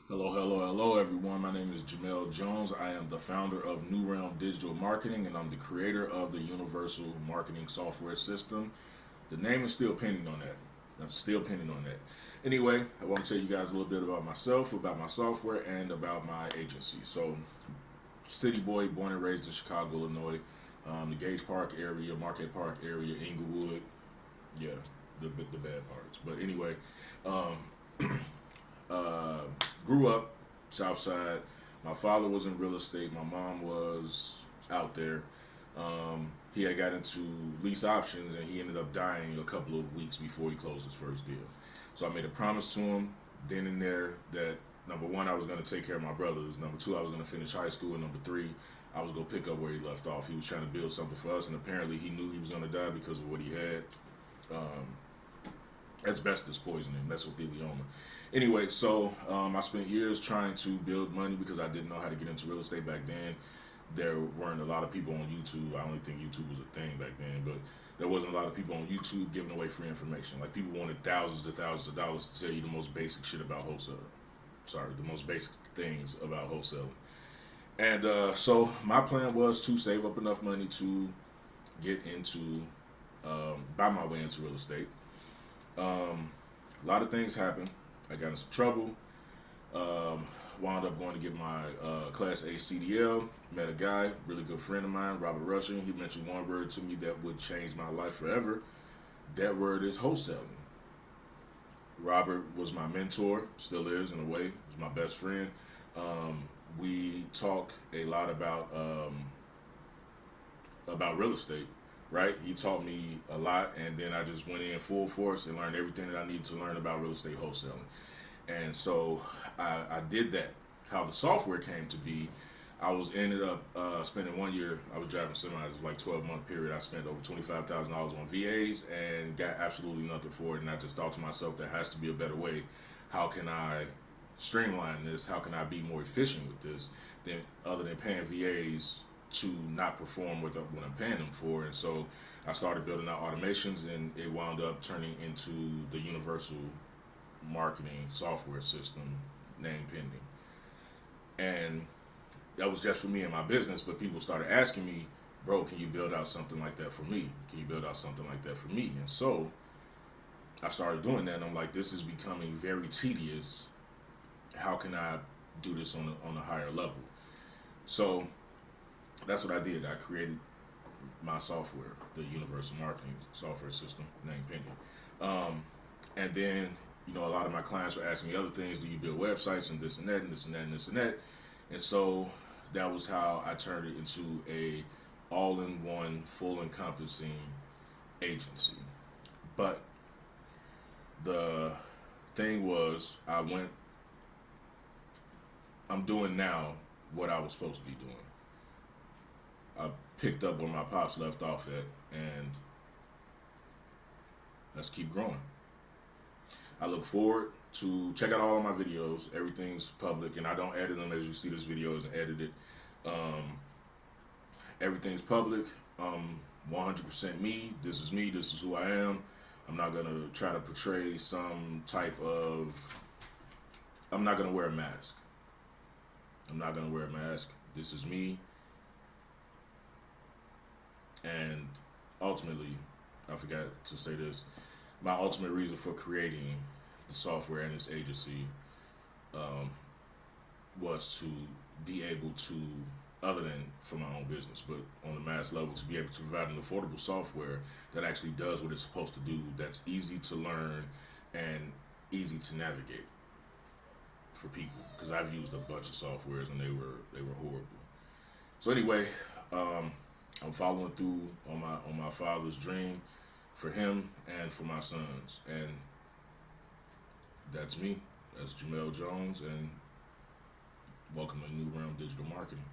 Hello, everyone. My name is Jhamel Jones. I am the founder of New Realm Digital Marketing, and I'm the creator of the Universal Marketing Software System. The name is still pending on that. I'm still pending on that. Anyway, I want to tell you guys a little bit about myself, about my software, and about my agency. So, city boy, born and raised in Chicago, Illinois, the Gage Park area, Marquette Park area, Inglewood. Yeah, the bad parts. But anyway, um, Uh, grew up South Side. My father was in real estate. My mom was out there. He had got into lease options and he ended up dying a couple of weeks before he closed his first deal. So I made a promise to him then and there that number one, I was going to take care of my brothers. Number two, I was going to finish high school. And number three, I was going to pick up where he left off. He was trying to build something for us, and apparently he knew he was going to die because of what he had. Asbestos poisoning, mesothelioma. Anyway, so I spent years trying to build money because I didn't know how to get into real estate back then. There weren't a lot of people on YouTube. I don't think YouTube was a thing back then, but there wasn't a lot of people on YouTube giving away free information. Like, people wanted thousands of dollars to tell you the most basic shit about wholesaling. Sorry, the most basic things about wholesaling. And so my plan was to save up enough money to get into, buy my way into real estate. A lot of things happened. I got in some trouble. Wound up going to get my Class A CDL. Met a guy, really good friend of mine, Robert Rushing. He mentioned one word to me that would change my life forever. That word is wholesaling. Robert was my mentor, still is in a way. He's my best friend. We talk a lot about real estate. Right, he taught me a lot, and then I just went in full force and learned everything that I needed to learn about real estate wholesaling. And so I did that. How the software came to be, I was ended up spending 1 year. I was driving semis. It was like 12-month period. I spent over $25,000 on VAs and got absolutely nothing for it. And I just thought to myself, there has to be a better way. How can I streamline this? How can I be more efficient with this than other than paying VAs to not perform what I'm paying them for? And so I started building out automations, and it wound up turning into the Universal Marketing Software System, name pending. And that was just for me and my business, but people started asking me, bro, can you build out something like that for me? Can you build out something like that for me? And so I started doing that, and I'm like, this is becoming very tedious. How can I do this on a higher level? So that's what I did. I created my software, the Universal Marketing Software System, name pending. And then, a lot of my clients were asking me other things. Do you build websites and this and that and this and that and this and that? And so that was how I turned it into a all-in-one, full-encompassing agency. But the thing was, I'm doing now what I was supposed to be doing. I picked up where my pops left off at, and let's keep growing. I look forward to check out all of my videos. Everything's public, and I don't edit them. As you see, this video isn't edited. Everything's public. 100% me. This is me. This is who I am. I'm not gonna try to portray some type of. I'm not gonna wear a mask. This is me. And ultimately, I forgot to say this, my ultimate reason for creating the software and this agency was to be able to, other than for my own business, but on a mass level, to be able to provide an affordable software that actually does what it's supposed to do, that's easy to learn and easy to navigate for people. Because I've used a bunch of softwares and they were horrible. So anyway, I'm following through on my father's dream for him and for my sons. And that's me. That's Jhamel Jones, and welcome to New Realm Digital Marketing.